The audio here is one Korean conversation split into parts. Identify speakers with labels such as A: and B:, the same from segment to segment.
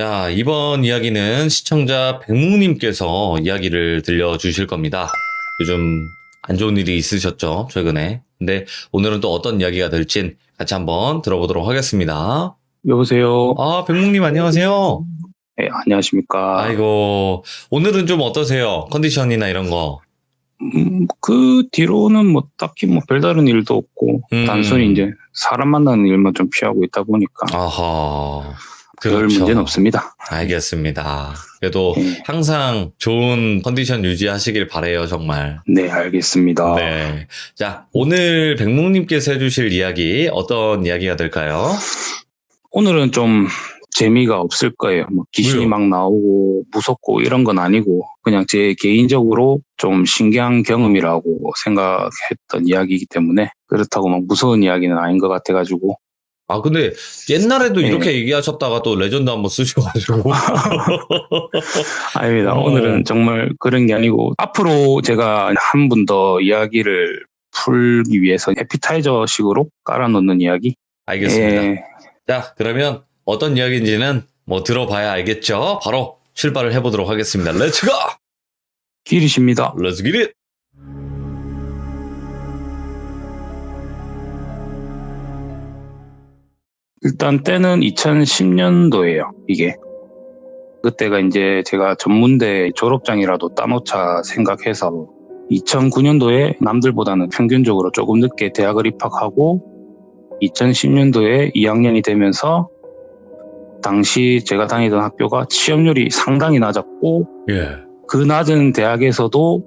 A: 자, 이번 이야기는 시청자 백묵님께서 이야기를 들려주실 겁니다. 요즘 안 좋은 일이 있으셨죠, 최근에. 근데 오늘은 또 어떤 이야기가 될진 같이 한번 들어보도록 하겠습니다.
B: 여보세요.
A: 아, 백묵님 안녕하세요.
B: 네, 안녕하십니까.
A: 아이고, 오늘은 좀 어떠세요? 컨디션이나 이런 거.
B: 그 뒤로는 뭐 딱히 뭐 별다른 일도 없고 단순히 이제 사람 만나는 일만 좀 피하고 있다 보니까
A: 아하.
B: 별
A: 그렇죠.
B: 문제는 없습니다.
A: 알겠습니다. 그래도
B: 네.
A: 항상 좋은 컨디션 유지하시길 바래요, 정말.
B: 네, 알겠습니다.
A: 네. 자, 오늘 백묵님께서 해주실 이야기, 어떤 이야기가 될까요?
B: 오늘은 좀 재미가 없을 거예요. 뭐 귀신이
A: 왜요?
B: 막 나오고 무섭고 이런 건 아니고 그냥 제 개인적으로 좀 신기한 경험이라고 생각했던 이야기이기 때문에 그렇다고 막 무서운 이야기는 아닌 것 같아가지고
A: 아, 근데 옛날에도
B: 네.
A: 이렇게 얘기하셨다가 또 레전드 한번 쓰셔가지고.
B: 아닙니다. 오늘은 정말 그런 게 아니고 앞으로 제가 한 분 더 이야기를 풀기 위해서 에피타이저 식으로 깔아놓는 이야기.
A: 알겠습니다.
B: 예.
A: 자, 그러면 어떤 이야기인지는 뭐 들어봐야 알겠죠? 바로 출발을 해보도록 하겠습니다. 렛츠 고!
B: 길이십니다.
A: 렛츠 기릿!
B: 일단 때는 2010년도예요. 이게. 그때가 이제 제가 전문대 졸업장이라도 따놓자 생각해서 2009년도에 남들보다는 평균적으로 조금 늦게 대학을 입학하고 2010년도에 2학년이 되면서 당시 제가 다니던 학교가 취업률이 상당히 낮았고
A: 예.
B: 그 낮은 대학에서도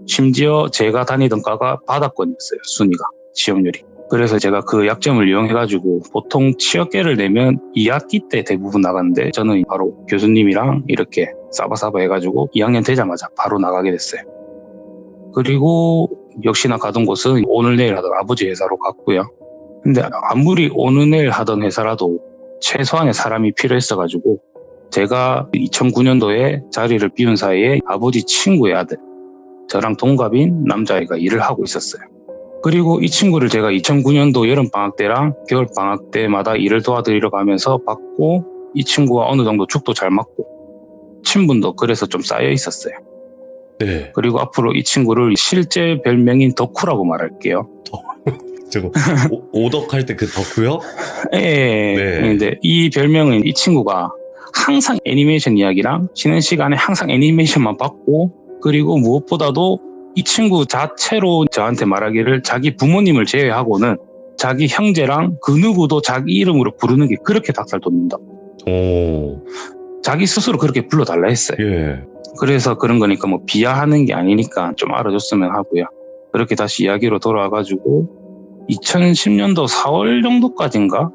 B: 심지어 제가 다니던 과가 바닥권이었어요. 순위가, 취업률이. 그래서 제가 그 약점을 이용해가지고 보통 취업계를 내면 2학기 때 대부분 나갔는데 저는 바로 교수님이랑 이렇게 싸바싸바 해가지고 2학년 되자마자 바로 나가게 됐어요. 그리고 역시나 가던 곳은 오늘 내일 하던 아버지 회사로 갔고요. 근데 아무리 오늘 내일 하던 회사라도 최소한의 사람이 필요했어가지고 제가 2009년도에 자리를 비운 사이에 아버지 친구의 아들, 저랑 동갑인 남자애가 일을 하고 있었어요. 그리고 이 친구를 제가 2009년도 여름방학 때랑 겨울방학 때마다 일을 도와드리러 가면서 봤고 이 친구와 어느 정도 죽도 잘 맞고 친분도 그래서 좀 쌓여 있었어요.
A: 네.
B: 그리고 앞으로 이 친구를 실제 별명인 덕후라고 말할게요.
A: 저거, 오덕할 때 그 덕후요?
B: 예.
A: 네.
B: 근데 이 별명은 이 친구가 항상 애니메이션 이야기랑 쉬는 시간에 항상 애니메이션만 봤고 그리고 무엇보다도 이 친구 자체로 저한테 말하기를 자기 부모님을 제외하고는 자기 형제랑 그 누구도 자기 이름으로 부르는 게 그렇게 닭살 돋는다.
A: 오.
B: 자기 스스로 그렇게 불러달라 했어요.
A: 예.
B: 그래서 그런 거니까 뭐 비하하는 게 아니니까 좀 알아줬으면 하고요. 그렇게 다시 이야기로 돌아와가지고 2010년도 4월 정도까지인가?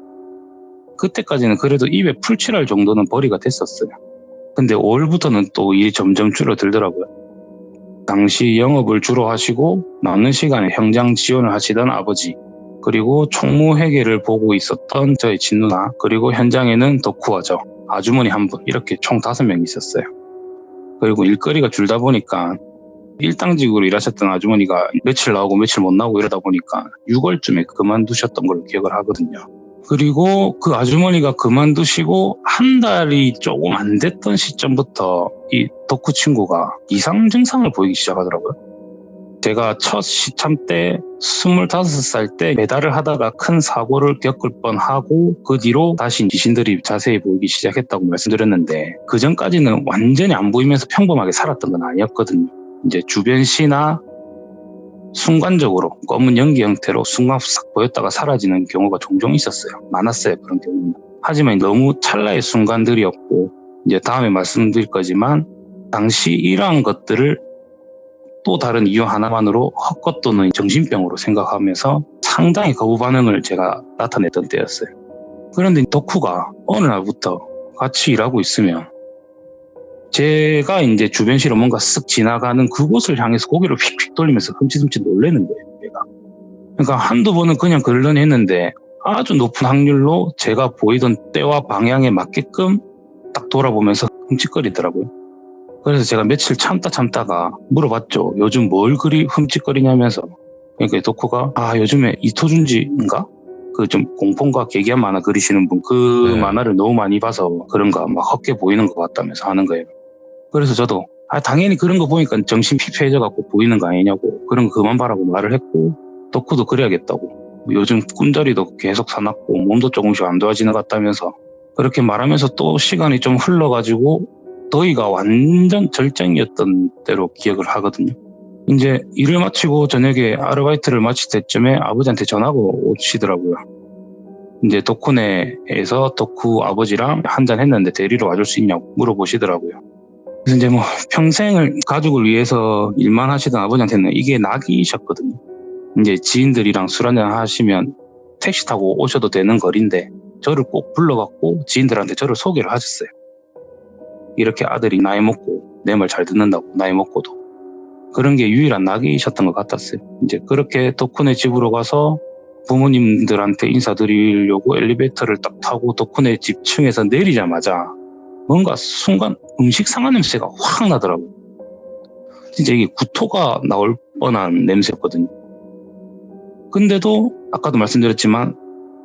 B: 그때까지는 그래도 입에 풀칠할 정도는 벌이가 됐었어요. 근데 5월부터는 또 일이 점점 줄어들더라고요. 당시 영업을 주로 하시고 남는 시간에 현장 지원을 하시던 아버지, 그리고 총무회계를 보고 있었던 저희 친누나, 그리고 현장에는 덕후와 저, 아주머니 한 분, 이렇게 총 5명 있었어요. 그리고 일거리가 줄다 보니까 일당직으로 일하셨던 아주머니가 며칠 나오고 며칠 못 나오고 이러다 보니까 6월쯤에 그만두셨던 걸로 기억을 하거든요. 그리고 그 아주머니가 그만두시고 한 달이 조금 안 됐던 시점부터 이 덕후 친구가 이상 증상을 보이기 시작하더라고요. 제가 첫 시참 때 25살 때 배달을 하다가 큰 사고를 겪을 뻔하고 그 뒤로 다시 귀신들이 자세히 보이기 시작했다고 말씀드렸는데 그 전까지는 완전히 안 보이면서 평범하게 살았던 건 아니었거든요. 이제 주변 시나 순간적으로 검은 연기 형태로 순간 싹 보였다가 사라지는 경우가 종종 있었어요. 많았어요, 그런 경우는. 하지만 너무 찰나의 순간들이었고 이제 다음에 말씀드릴 거지만 당시 이러한 것들을 또 다른 이유 하나만으로 헛것 또는 정신병으로 생각하면서 상당히 거부 반응을 제가 나타냈던 때였어요. 그런데 덕후가 어느 날부터 같이 일하고 있으면 제가 이제 주변 시로 뭔가 쓱 지나가는 그곳을 향해서 고개를 휙휙 돌리면서 흠칫흠칫 놀래는 거예요, 얘가. 그러니까 한두 번은 그냥 그러려니 했는데 아주 높은 확률로 제가 보이던 때와 방향에 맞게끔 딱 돌아보면서 흠칫거리더라고요. 그래서 제가 며칠 참다가 물어봤죠. 요즘 뭘 그리 흠칫거리냐면서. 그러니까 덕후가 요즘에 이토준지인가? 그 좀 공포과 괴기한 만화 그리시는 분, 그
A: 네.
B: 만화를 너무 많이 봐서 그런가 막 헛게 보이는 것 같다면서 하는 거예요. 그래서 저도 당연히 그런 거 보니까 정신 피폐해져갖고 보이는 거 아니냐고, 그런 거 그만 봐라고 말을 했고, 덕후도 그래야겠다고, 요즘 꿈자리도 계속 사납고 몸도 조금씩 안 좋아지는 것 같다면서 그렇게 말하면서 또 시간이 좀 흘러가지고 더위가 완전 절정이었던 때로 기억을 하거든요. 이제 일을 마치고 저녁에 아르바이트를 마칠 때쯤에 아버지한테 전화가 오시더라고요. 이제 덕후네에서 덕후 아버지랑 한잔 했는데 데리러 와줄 수 있냐고 물어보시더라고요. 그래서 이제 뭐 평생을 가족을 위해서 일만 하시던 아버지한테는 이게 낙이셨거든요. 이제 지인들이랑 술 한잔 하시면 택시 타고 오셔도 되는 거리인데 저를 꼭 불러갖고 지인들한테 저를 소개를 하셨어요. 이렇게 아들이 나이 먹고 내 말 잘 듣는다고, 나이 먹고도. 그런 게 유일한 낙이셨던 것 같았어요. 이제 그렇게 덕후네 집으로 가서 부모님들한테 인사드리려고 엘리베이터를 딱 타고 덕후네 집 층에서 내리자마자 뭔가 순간 음식 상한 냄새가 확 나더라고요. 진짜 이게 구토가 나올 뻔한 냄새였거든요. 근데도 아까도 말씀드렸지만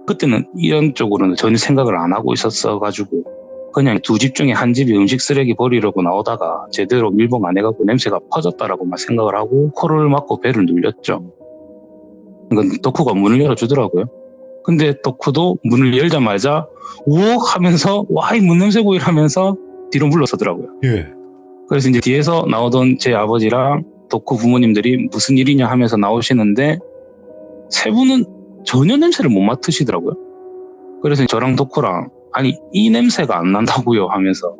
B: 그때는 이런 쪽으로는 전혀 생각을 안 하고 있었어가지고 그냥 두 집 중에 한 집이 음식 쓰레기 버리려고 나오다가 제대로 밀봉 안 해갖고 냄새가 퍼졌다라고만 생각을 하고 코를 막고 배를 눌렸죠. 그러니까 덕후가 문을 열어주더라고요. 근데 덕후도 문을 열자마자 우억 하면서 와, 이 문 냄새고 이러면서 뒤로 물러서더라고요.
A: 예.
B: 그래서 이제 뒤에서 나오던 제 아버지랑 덕후 부모님들이 무슨 일이냐 하면서 나오시는데 세 분은 전혀 냄새를 못 맡으시더라고요. 그래서 저랑 덕후랑 아니 이 냄새가 안 난다고요 하면서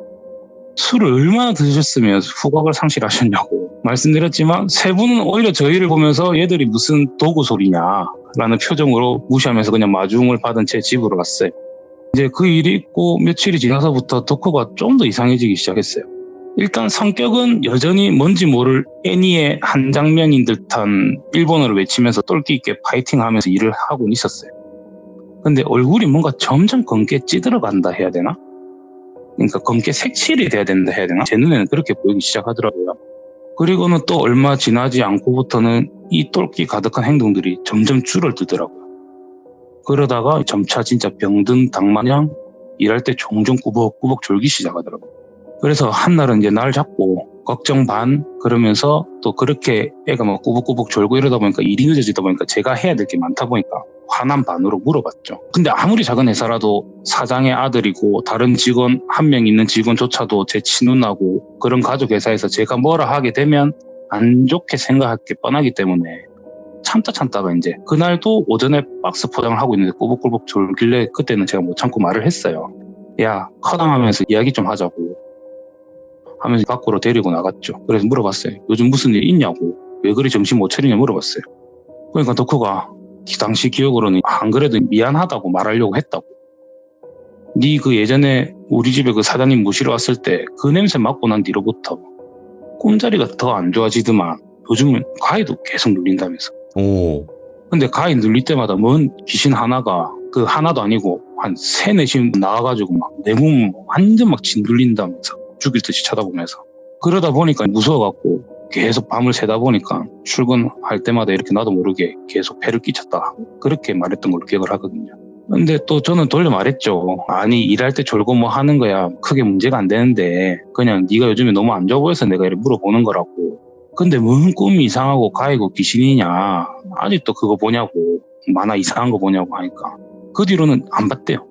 B: 술을 얼마나 드셨으면 후각을 상실하셨냐고 말씀드렸지만 세 분은 오히려 저희를 보면서 얘들이 무슨 도구 소리냐라는 표정으로 무시하면서 그냥 마중을 받은 채 집으로 갔어요. 이제 그 일이 있고 며칠이 지나서부터 덕후가 좀 더 이상해지기 시작했어요. 일단 성격은 여전히 뭔지 모를 애니의 한 장면인 듯한 일본어를 외치면서 똘끼 있게 파이팅하면서 일을 하고 있었어요. 근데 얼굴이 뭔가 점점 검게 찌들어간다 해야 되나? 그러니까 검게 색칠이 돼야 된다 해야 되나? 제 눈에는 그렇게 보이기 시작하더라고요. 그리고는 또 얼마 지나지 않고부터는 이 똘끼 가득한 행동들이 점점 줄어들더라고요. 그러다가 점차 진짜 병든 닭마냥 일할 때 종종 꾸벅꾸벅 졸기 시작하더라고요. 그래서 한날은 이제 날 잡고 걱정 반 그러면서 또 그렇게 애가 막 꾸벅꾸벅 졸고 이러다 보니까 일이 늦어지다 보니까 제가 해야 될 게 많다 보니까 화난 반으로 물어봤죠. 근데 아무리 작은 회사라도 사장의 아들이고 다른 직원 한 명 있는 직원조차도 제 친누나고 그런 가족 회사에서 제가 뭐라 하게 되면 안 좋게 생각할 게 뻔하기 때문에 참다가 이제 그날도 오전에 박스 포장을 하고 있는데 꾸벅꾸벅 졸길래 그때는 제가 못 참고 말을 했어요. 야, 커담하면서 이야기 좀 하자고 하면서 밖으로 데리고 나갔죠. 그래서 물어봤어요. 요즘 무슨 일 있냐고, 왜 그리 정신 못 차리냐 물어봤어요. 그러니까 덕후가 당시 기억으로는 안 그래도 미안하다고 말하려고 했다고. 네 그 예전에 우리 집에 그 사장님 모시러 왔을 때 그 냄새 맡고 난 뒤로부터 꿈자리가 더 안 좋아지더만 요즘은 가위도 계속 눌린다면서.
A: 오.
B: 근데 가위 눌릴 때마다 뭔 귀신 하나가 그 하나도 아니고 한 3-4씩 나와가지고 막 내 몸 완전 막 짓눌린다면서 죽일 듯이 쳐다보면서. 그러다 보니까 무서워갖고 계속 밤을 새다 보니까 출근할 때마다 이렇게 나도 모르게 계속 폐를 끼쳤다, 그렇게 말했던 걸로 기억을 하거든요. 근데 또 저는 돌려 말했죠. 아니 일할 때 졸고 뭐 하는 거야 크게 문제가 안 되는데 그냥 네가 요즘에 너무 안 좋아 보여서 내가 이렇게 물어보는 거라고. 근데 뭔 꿈이 이상하고 가이고 귀신이냐, 아직도 그거 보냐고, 만화 이상한 거 보냐고 하니까 그 뒤로는 안 봤대요.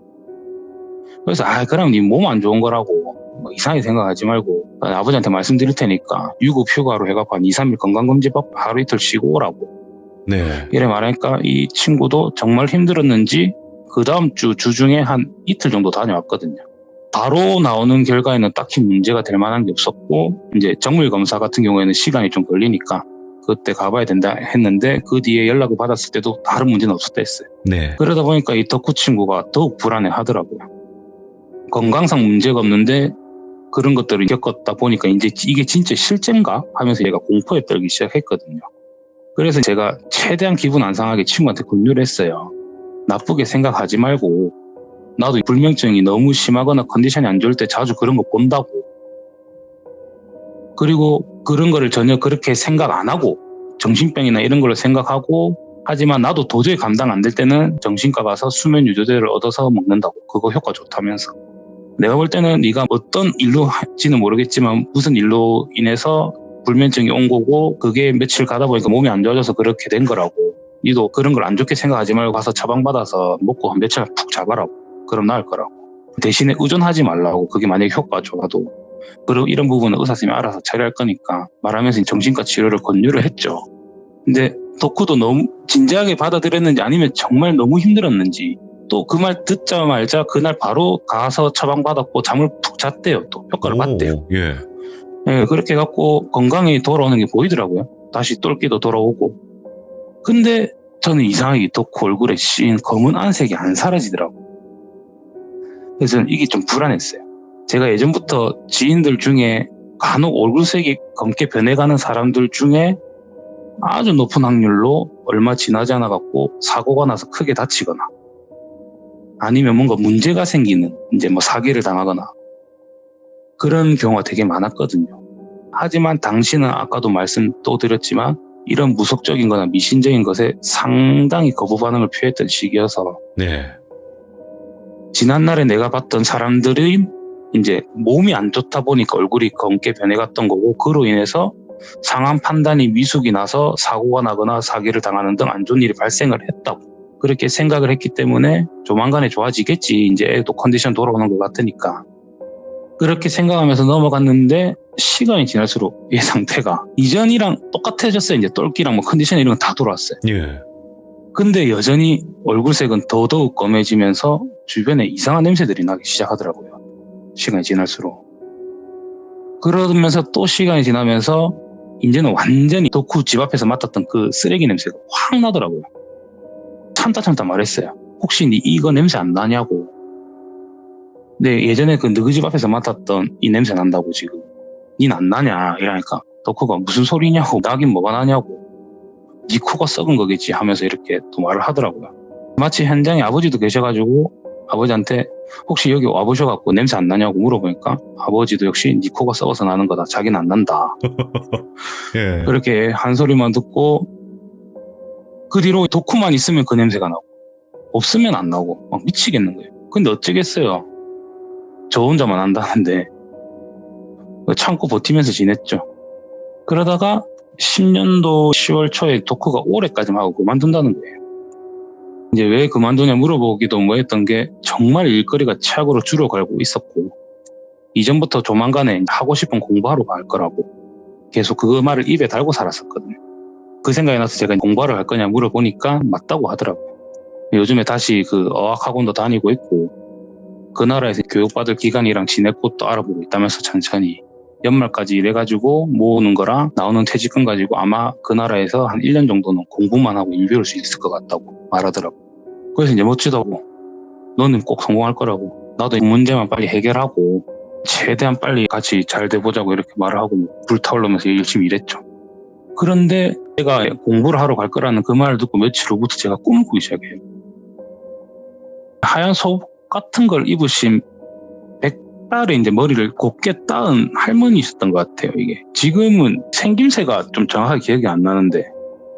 B: 그래서 그럼 네 몸 안 좋은 거라고 뭐 이상하게 생각하지 말고 아버지한테 말씀드릴 테니까 유급 휴가로 해갖고 한 2-3일 건강검진받고 하루 이틀 쉬고 오라고
A: 네.
B: 이래 말하니까 이 친구도 정말 힘들었는지 그 다음 주 중에 한 이틀 정도 다녀왔거든요. 바로 나오는 결과에는 딱히 문제가 될 만한 게 없었고 이제 정밀 검사 같은 경우에는 시간이 좀 걸리니까 그때 가봐야 된다 했는데 그 뒤에 연락을 받았을 때도 다른 문제는 없었다 했어요.
A: 네.
B: 그러다 보니까 이 덕후 친구가 더욱 불안해 하더라고요. 건강상 문제가 없는데 그런 것들을 겪었다 보니까 이제 이게 진짜 실제인가 하면서 얘가 공포에 떨기 시작했거든요. 그래서 제가 최대한 기분 안 상하게 친구한테 권유를 했어요. 나쁘게 생각하지 말고 나도 불면증이 너무 심하거나 컨디션이 안 좋을 때 자주 그런 거 본다고. 그리고 그런 거를 전혀 그렇게 생각 안 하고 정신병이나 이런 걸로 생각하고 하지만 나도 도저히 감당 안 될 때는 정신과 가서 수면 유도제를 얻어서 먹는다고. 그거 효과 좋다면서. 내가 볼 때는 네가 어떤 일로 할지는 모르겠지만 무슨 일로 인해서 불면증이 온 거고 그게 며칠 가다 보니까 몸이 안 좋아져서 그렇게 된 거라고. 니도 그런 걸 안 좋게 생각하지 말고 가서 처방받아서 먹고 한 며칠 푹 자봐라고. 그럼 나을 거라고. 대신에 의존하지 말라고. 그게 만약에 효과가 좋아도. 그리고 이런 부분은 의사선생님이 알아서 처리할 거니까 말하면서 정신과 치료를 권유를 했죠. 근데 덕후도 너무 진지하게 받아들였는지 아니면 정말 너무 힘들었는지 또 그 말 듣자마자 그날 바로 가서 처방받았고 잠을 푹 잤대요. 또 효과를 봤대요.
A: 예.
B: 예, 그렇게 해갖고 건강히 돌아오는 게 보이더라고요. 다시 똘끼도 돌아오고. 근데 저는 이상하게 덕후 얼굴에 씌인 검은 안색이 안 사라지더라고요. 그래서 이게 좀 불안했어요. 제가 예전부터 지인들 중에 간혹 얼굴색이 검게 변해가는 사람들 중에 아주 높은 확률로 얼마 지나지 않아 갖고 사고가 나서 크게 다치거나 아니면 뭔가 문제가 생기는 이제 뭐 사기를 당하거나 그런 경우가 되게 많았거든요. 하지만 당신은 아까도 말씀 또 드렸지만 이런 무속적인 거나 미신적인 것에 상당히 거부 반응을 표했던 시기여서
A: 네.
B: 지난날에 내가 봤던 사람들이 이제 몸이 안 좋다 보니까 얼굴이 검게 변해갔던 거고 그로 인해서 상황 판단이 미숙이 나서 사고가 나거나 사기를 당하는 등 안 좋은 일이 발생을 했다고 그렇게 생각을 했기 때문에 조만간에 좋아지겠지. 이제 애도 컨디션 돌아오는 것 같으니까. 그렇게 생각하면서 넘어갔는데 시간이 지날수록 얘 상태가 이전이랑 똑같아졌어요. 이제 똘끼랑 뭐 컨디션 이런 건 다 돌아왔어요.
A: 예.
B: 근데 여전히 얼굴색은 더더욱 검해지면서 주변에 이상한 냄새들이 나기 시작하더라고요. 시간이 지날수록. 그러면서 또 시간이 지나면서 이제는 완전히 덕후 집 앞에서 맡았던 그 쓰레기 냄새가 확 나더라고요. 참다 말했어요. 혹시 니 이거 냄새 안 나냐고. 근데 예전에 그 너희 집 앞에서 맡았던 이 냄새 난다고 지금. 닌 안 나냐 이러니까 덕후가 무슨 소리냐고. 나긴 뭐가 나냐고. 니 코가 썩은 거겠지 하면서 이렇게 또 말을 하더라고요. 마치 현장에 아버지도 계셔가지고 아버지한테 혹시 여기 와보셔갖고 냄새 안 나냐고 물어보니까 아버지도 역시 니 코가 썩어서 나는 거다. 자기는 안 난다.
A: 예.
B: 그렇게 한 소리만 듣고 그 뒤로 덕후만 있으면 그 냄새가 나고 없으면 안 나고 막 미치겠는 거예요. 근데 어쩌겠어요. 저 혼자만 안다는데 참고 버티면서 지냈죠. 그러다가 10년도 10월 초에 덕후가 올해까지만 하고 그만둔다는 거예요. 이제 왜 그만두냐 물어보기도 뭐 했던 게 정말 일거리가 최악으로 줄어가고 있었고 이전부터 조만간에 하고 싶은 공부하러 갈 거라고 계속 그 말을 입에 달고 살았었거든요. 그 생각이 나서 제가 공부하러 갈 거냐 물어보니까 맞다고 하더라고요. 요즘에 다시 그 어학학원도 다니고 있고 그 나라에서 교육받을 기간이랑 지낼 곳도 알아보고 있다면서 천천히 연말까지 일해가지고 모으는 거랑 나오는 퇴직금 가지고 아마 그 나라에서 한 1년 정도는 공부만 하고 일배울 수 있을 것 같다고 말하더라고. 그래서 이제 멋지다고. 너는 꼭 성공할 거라고. 나도 이 문제만 빨리 해결하고 최대한 빨리 같이 잘 돼보자고 이렇게 말을 하고 불타오르면서 열심히 일했죠. 그런데 제가 공부를 하러 갈 거라는 그 말을 듣고 며칠 후부터 제가 꿈을 꾸기 시작해요. 하얀 속옷 같은 걸 입으신 백발의 이제 머리를 곱게 따은 할머니 있었던 것 같아요. 이게 지금은 생김새가 좀 정확하게 기억이 안 나는데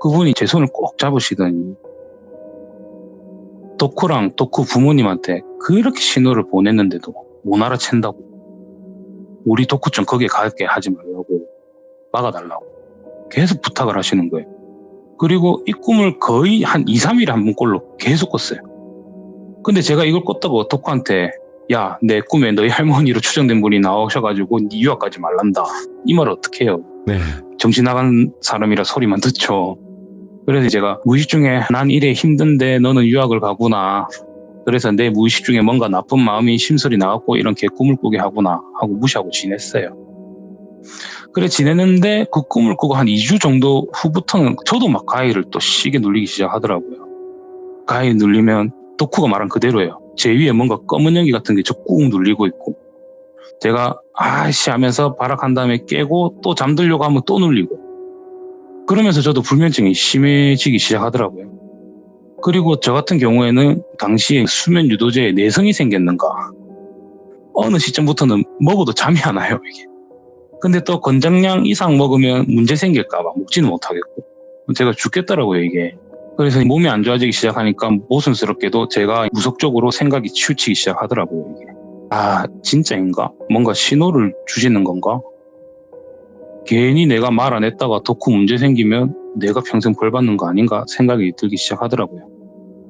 B: 그분이 제 손을 꼭 잡으시더니 덕후랑 덕후 부모님한테 그렇게 신호를 보냈는데도 못 알아챈다고. 우리 덕후 좀 거기에 가게 하지 말라고 막아달라고 계속 부탁을 하시는 거예요. 그리고 이 꿈을 거의 한 2, 3일에 한 번꼴로 계속 꿨어요. 근데 제가 이걸 꿨다고 덕후한테 야, 내 꿈에 너희 할머니로 추정된 분이 나오셔가지고 네 유학가지 말란다. 이 말을 어떻게 해요?
A: 네.
B: 정신 나간 사람이라 소리만 듣죠. 그래서 제가 무의식 중에 난 이래 힘든데 너는 유학을 가구나. 그래서 내 무의식 중에 뭔가 나쁜 마음이 심술이 나왔고 이런 개꿈을 꾸게 하구나 하고 무시하고 지냈어요. 그래 지냈는데 그 꿈을 꾸고 한 2주 정도 후부터는 저도 막 가위를 또 시게 눌리기 시작하더라고요. 가위 눌리면 덕후가 말한 그대로예요. 제 위에 뭔가 검은 연기 같은 게 저 꾹 눌리고 있고 제가 아이씨 하면서 발악한 다음에 깨고 또 잠들려고 하면 또 눌리고 그러면서 저도 불면증이 심해지기 시작하더라고요. 그리고 저 같은 경우에는 당시에 수면 유도제에 내성이 생겼는가 어느 시점부터는 먹어도 잠이 안 와요 이게. 근데 또 권장량 이상 먹으면 문제 생길까 봐 먹지는 못하겠고 제가 죽겠더라고요 이게. 그래서 몸이 안 좋아지기 시작하니까 모순스럽게도 제가 무속적으로 생각이 치우치기 시작하더라고요. 이게. 아, 진짜인가? 뭔가 신호를 주시는 건가? 괜히 내가 말 안 했다가 덕후 문제 생기면 내가 평생 벌 받는 거 아닌가 생각이 들기 시작하더라고요.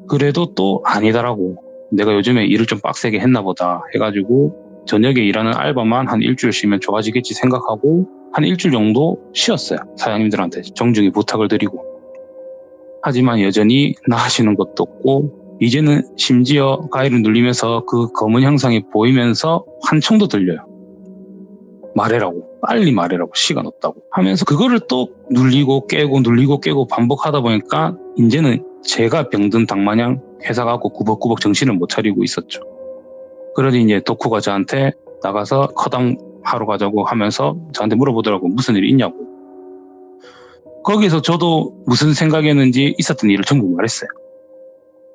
B: 그래도 또 아니더라고. 내가 요즘에 일을 좀 빡세게 했나 보다 해가지고 저녁에 일하는 알바만 한 일주일 쉬면 좋아지겠지 생각하고 한 일주일 정도 쉬었어요. 사장님들한테 정중히 부탁을 드리고. 하지만 여전히 나아지는 것도 없고 이제는 심지어 가위를 눌리면서 그 검은 형상이 보이면서 환청도 들려요. 말해라고, 빨리 말해라고, 시간 없다고 하면서 그거를 또 눌리고 깨고 반복하다 보니까 이제는 제가 병든 닭마냥 회사 가고 구벅구벅 정신을 못 차리고 있었죠. 그러니 이제 덕후가 저한테 나가서 커담 하러 가자고 하면서 저한테 물어보더라고. 무슨 일이 있냐고. 거기서 저도 무슨 생각이었는지 있었던 일을 전부 말했어요.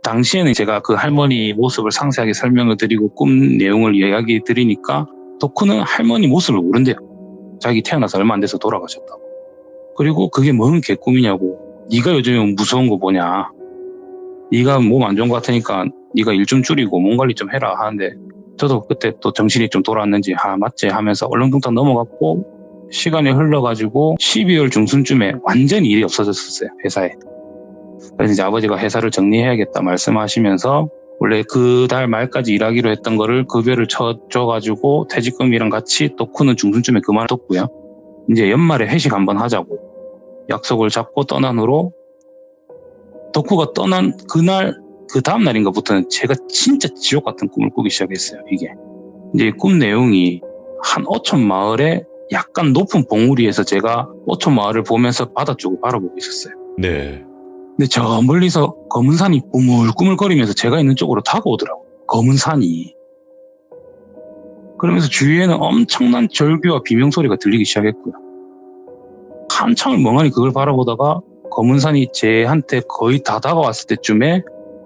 B: 당시에는 제가 그 할머니 모습을 상세하게 설명을 드리고 꿈 내용을 이야기 드리니까 덕후는 할머니 모습을 모른대요. 자기 태어나서 얼마 안 돼서 돌아가셨다고. 그리고 그게 뭔 개꿈이냐고. 네가 요즘에 무서운 거 뭐냐. 네가 몸 안 좋은 거 같으니까 네가 일 좀 줄이고 몸 관리 좀 해라 하는데 저도 그때 또 정신이 좀 돌아왔는지 맞지 하면서 얼렁뚱땅 넘어갔고 시간이 흘러가지고 12월 중순쯤에 완전히 일이 없어졌었어요. 회사에. 그래서 이제 아버지가 회사를 정리해야겠다 말씀하시면서 원래 그 달 말까지 일하기로 했던 거를 급여를 쳐줘가지고 퇴직금이랑 같이 덕후는 중순쯤에 그만뒀고요. 이제 연말에 회식 한번 하자고 약속을 잡고 떠난 후로 덕후가 떠난 그날 그 다음 날인가부터는 제가 진짜 지옥 같은 꿈을 꾸기 시작했어요. 이게 이제 꿈 내용이 한 어촌 마을에 약간 높은 봉우리에서 제가 어촌 마을을 보면서 바다 쪽을 바라보고 있었어요.
A: 네.
B: 근데 저 멀리서 검은 산이 꾸물꾸물거리면서 제가 있는 쪽으로 다가오더라고요. 검은 산이. 그러면서 주위에는 엄청난 절규와 비명소리가 들리기 시작했고요. 한참을 멍하니 그걸 바라보다가 검은 산이 제한테 거의 다 다가왔을 때쯤에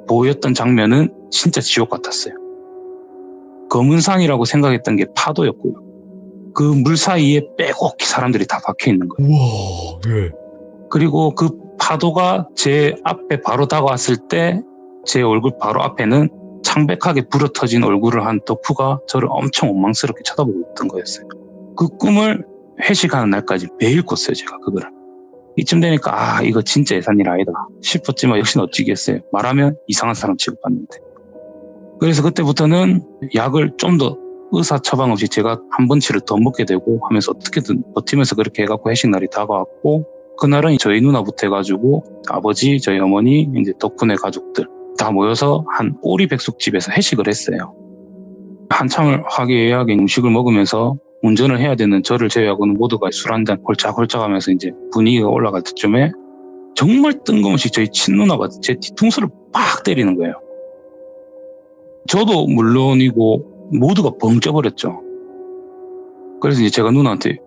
B: 보였던 장면은 진짜 지옥 같았어요. 검은 산이라고 생각했던 게 파도였고요. 그 물 사이에 빼곡히 사람들이 다 박혀 있는 거예요.
A: 우와, 네.
B: 그리고 그 파도가 제 앞에 바로 다가왔을 때 제 얼굴 바로 앞에는 창백하게 불어터진 얼굴을 한 덕후가 저를 엄청 원망스럽게 쳐다보고 있던 거였어요. 그 꿈을 회식하는 날까지 매일 꿨어요, 제가 그거를. 이쯤 되니까 이거 진짜 예산일 아니다 싶었지만 역시 어찌겠어요. 말하면 이상한 사람 취급받는데. 그래서 그때부터는 약을 좀 더 의사 처방 없이 제가 한 번치를 더 먹게 되고 하면서 어떻게든 버티면서 그렇게 해갖고 회식 날이 다가왔고 그날은 저희 누나부터 해가지고 아버지, 저희 어머니, 이제 덕분에 가족들 다 모여서 한 오리백숙집에서 회식을 했어요. 한참을 화기애애하게 음식을 먹으면서 운전을 해야 되는 저를 제외하고는 모두가 술 한잔 홀짝홀짝 하면서 이제 분위기가 올라갈 때쯤에 정말 뜬금없이 저희 친누나가 제 뒤통수를 빡 때리는 거예요. 저도 물론이고 모두가 벙 쪄버렸죠. 그래서 이제 제가 누나한테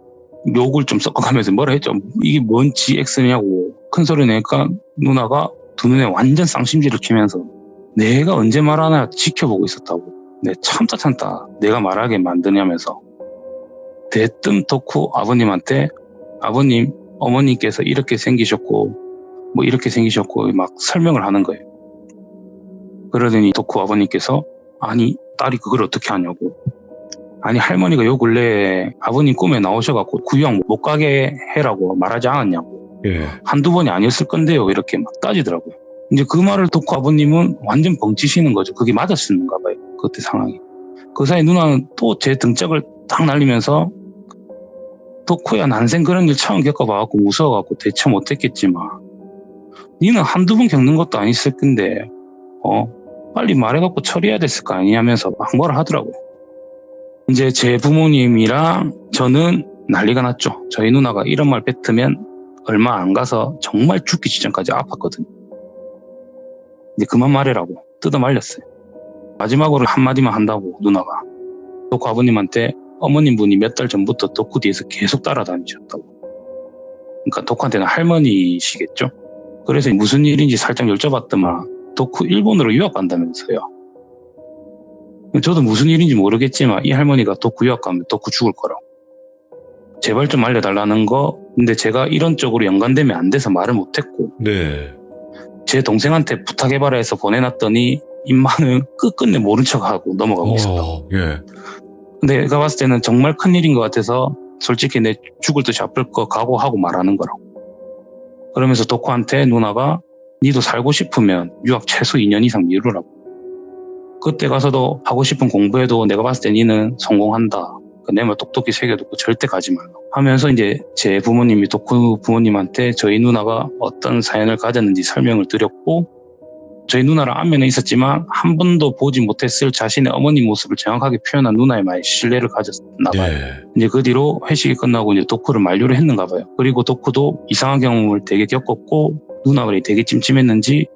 B: 욕을 좀 섞어가면서 뭐라 했죠. 이게 뭔 GX냐고 큰 소리 내니까 누나가 두 눈에 완전 쌍심지를 키면서 내가 언제 말하나 지켜보고 있었다고. 내 참다 내가 말하게 만드냐면서 대뜸 덕후 아버님한테 아버님, 어머님께서 이렇게 생기셨고 뭐 이렇게 생기셨고 막 설명을 하는 거예요. 그러더니 덕후 아버님께서 아니 딸이 그걸 어떻게 하냐고. 아니 할머니가 요 근래에 아버님 꿈에 나오셔갖고 구유학 못 가게 해라고 말하지 않았냐고.
A: 예.
B: 한두 번이 아니었을 건데요. 이렇게 막 따지더라고요. 이제 그 말을 듣고 아버님은 완전 벙치시는 거죠. 그게 맞았었는가 봐요. 그때 상황이. 그 사이 누나는 또 제 등짝을 딱 날리면서 덕후야 난생 그런 일 처음 겪어봐갖고 무서워갖고 대처 못했겠지만 니는 한두 번 겪는 것도 아니었을 건데 빨리 말해갖고 처리해야 됐을 거 아니냐면서 막 뭐라 하더라고요. 이제 제 부모님이랑 저는 난리가 났죠. 저희 누나가 이런 말 뱉으면 얼마 안 가서 정말 죽기 직전까지 아팠거든요. 이제 그만 말해라고 뜯어 말렸어요. 마지막으로 한마디만 한다고 누나가 덕후 아버님한테 어머님 분이 몇 달 전부터 덕후 뒤에서 계속 따라다니셨다고. 그러니까 덕후한테는 할머니시겠죠. 그래서 무슨 일인지 살짝 여쭤봤더만 덕후 일본으로 유학 간다면서요. 저도 무슨 일인지 모르겠지만 이 할머니가 덕후 유학 가면 덕후 죽을 거라고. 제발 좀 알려달라는 거. 근데 제가 이런 쪽으로 연관되면 안 돼서 말을 못했고
A: 네.
B: 제 동생한테 부탁해봐라 해서 보내놨더니 임마는 끝끝내 모른 척하고 넘어가고 있었다고.
A: 예.
B: 근데 내가 봤을 때는 정말 큰일인 것 같아서 솔직히 내 죽을 듯이 아플 거 각오하고 말하는 거라고. 그러면서 덕후한테 누나가 니도 살고 싶으면 유학 최소 2년 이상 미루라고. 그때 가서도 하고 싶은 공부해도 내가 봤을 때 니는 성공한다. 내 말 똑똑히 새겨두고 절대 가지 말라고 하면서 이제 제 부모님이 덕후 부모님한테 저희 누나가 어떤 사연을 가졌는지 설명을 드렸고, 저희 누나랑 안면에 있었지만 한 번도 보지 못했을 자신의 어머니 모습을 정확하게 표현한 누나의 말에 신뢰를 가졌나 봐요.
A: 예.
B: 이제 그 뒤로 회식이 끝나고 이제 덕후를 만류를 했는가 봐요. 그리고 덕후도 이상한 경험을 되게 겪었고 누나가 되게 찜찜했는지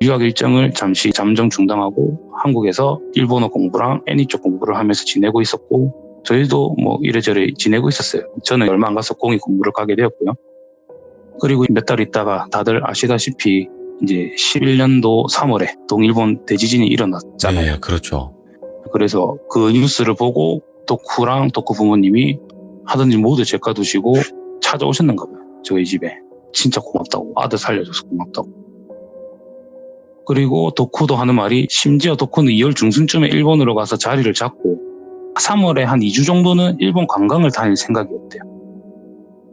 B: 유학 일정을 잠시 잠정 중단하고 한국에서 일본어 공부랑 애니 쪽 공부를 하면서 지내고 있었고, 저희도 뭐 이래저래 지내고 있었어요. 저는 얼마 안 가서 공익 공부를 가게 되었고요. 그리고 몇 달 있다가 다들 아시다시피 이제 11년도 3월에 동일본 대지진이 일어났잖아요.
A: 네, 그렇죠.
B: 그래서 그 뉴스를 보고 덕후랑 덕후 부모님이 하던 일 모두 제껴두시고 찾아오셨는가 봐요. 저희 집에. 진짜 고맙다고. 아들 살려줘서 고맙다고. 그리고 덕후도 하는 말이, 심지어 덕후는 2월 중순쯤에 일본으로 가서 자리를 잡고 3월에 한 2주 정도는 일본 관광을 다닐 생각이었대요.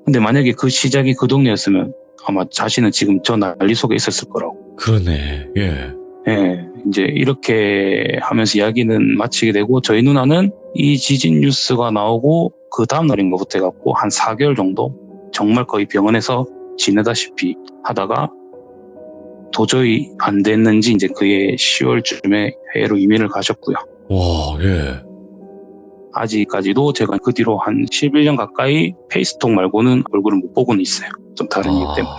B: 근데 만약에 그 시작이 그 동네였으면 아마 자신은 지금 저 난리 속에 있었을 거라고.
A: 그러네. 예.
B: 예, 이제 이렇게 하면서 이야기는 마치게 되고, 저희 누나는 이 지진 뉴스가 나오고 그 다음날인 것부터 해갖고 한 4개월 정도 정말 거의 병원에서 지내다시피 하다가 도저히 안 됐는지 이제 그해 10월쯤에 해외로 이민을 가셨고요.
A: 와, 예.
B: 아직까지도 제가 그 뒤로 한 11년 가까이 페이스톡 말고는 얼굴을 못 보고는 있어요. 좀 다른 이유 때문에.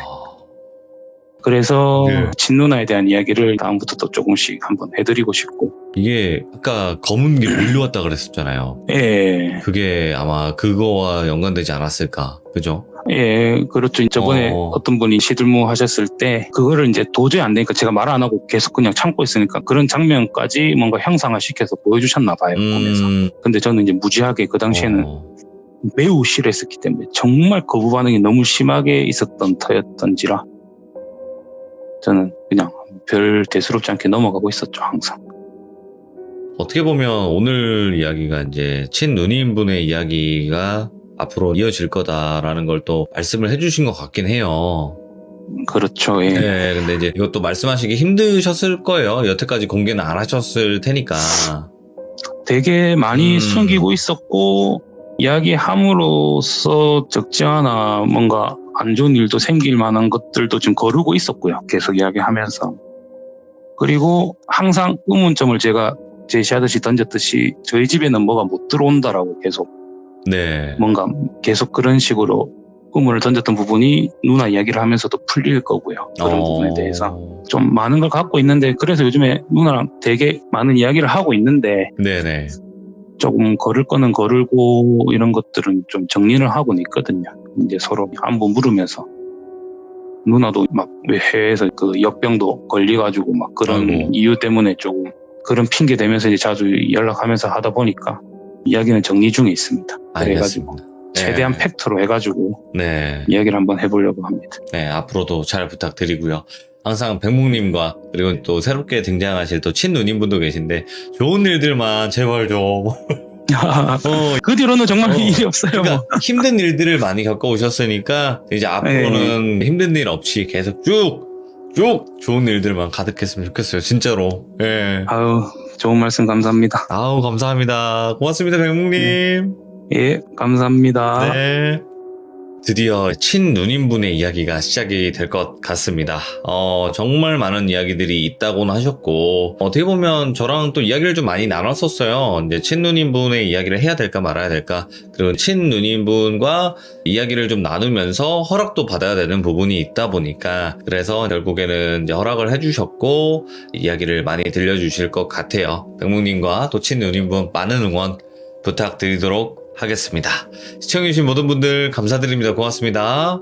B: 그래서
A: 예.
B: 친누나에 대한 이야기를 다음부터 또 조금씩 한번 해드리고 싶고.
A: 이게 아까 검은 게 몰려왔다 그랬었잖아요.
B: 예,
A: 그게 아마 그거와 연관되지 않았을까. 그죠?
B: 예, 그렇죠. 저번에 어떤 분이 시들무 하셨을 때 그거를 이제 도저히 안 되니까 제가 말 안 하고 계속 그냥 참고 있으니까 그런 장면까지 뭔가 형상화 시켜서 보여주셨나 봐요. 꿈에서. 근데 저는 이제 무지하게 그 당시에는 매우 싫어했었기 때문에 정말 거부 반응이 너무 심하게 있었던 터였던지라 저는 그냥 별 대수롭지 않게 넘어가고 있었죠, 항상.
A: 어떻게 보면 오늘 이야기가 이제 친누님분의 이야기가 앞으로 이어질 거다라는 걸 또 말씀을 해주신 것 같긴 해요.
B: 그렇죠. 예.
A: 네, 근데 이제 이것도 말씀하시기 힘드셨을 거예요. 여태까지 공개는 안 하셨을 테니까.
B: 되게 많이 숨기고 있었고, 이야기함으로써 적지 않아 뭔가 안 좋은 일도 생길 만한 것들도 좀 거르고 있었고요. 계속 이야기하면서. 그리고 항상 의문점을 제가 제시하듯이 던졌듯이 저희 집에는 뭐가 못 들어온다라고 계속
A: 네.
B: 뭔가 계속 그런 식으로 의문을 던졌던 부분이 누나 이야기를 하면서도 풀릴 거고요. 그런 부분에 대해서 좀 많은 걸 갖고 있는데, 그래서 요즘에 누나랑 되게 많은 이야기를 하고 있는데
A: 네네.
B: 조금 걸을 거는 거르고 이런 것들은 좀 정리를 하고는 있거든요. 이제 서로 안부 물으면서. 누나도 막 왜 해외에서 그 역병도 걸려가지고 막 그런
A: 아이고.
B: 이유 때문에 조금 그런 핑계 대면서 이제 자주 연락하면서 하다 보니까 이야기는 정리 중에 있습니다. 그래가지고
A: 알겠습니다.
B: 최대한
A: 네.
B: 팩트로 해가지고
A: 네.
B: 이야기를 한번 해보려고 합니다.
A: 네, 앞으로도 잘 부탁드리고요. 항상 백묵님과 그리고 또 새롭게 등장하실 또 친누님분도 계신데 좋은 일들만 제발 좀.
B: 그 뒤로는 정말 일이 없어요.
A: 그러니까 힘든 일들을 많이 겪어오셨으니까 이제 앞으로는 힘든 일 없이 계속 쭉 좋은 일들만 가득했으면 좋겠어요. 진짜로. 예.
B: 아유, 좋은 말씀 감사합니다.
A: 아우, 감사합니다. 고맙습니다, 백묵님.
B: 예, 감사합니다.
A: 네. 드디어 친누님분의 이야기가 시작이 될 것 같습니다. 정말 많은 이야기들이 있다고는 하셨고, 어떻게 보면 저랑 또 이야기를 좀 많이 나눴었어요. 이제 친누님분의 이야기를 해야 될까 말아야 될까, 그리고 친누님분과 이야기를 좀 나누면서 허락도 받아야 되는 부분이 있다 보니까, 그래서 결국에는 이제 허락을 해주셨고, 이야기를 많이 들려주실 것 같아요. 백묵님과 또 친누님분 많은 응원 부탁드리도록 하겠습니다. 시청해주신 모든 분들 감사드립니다. 고맙습니다.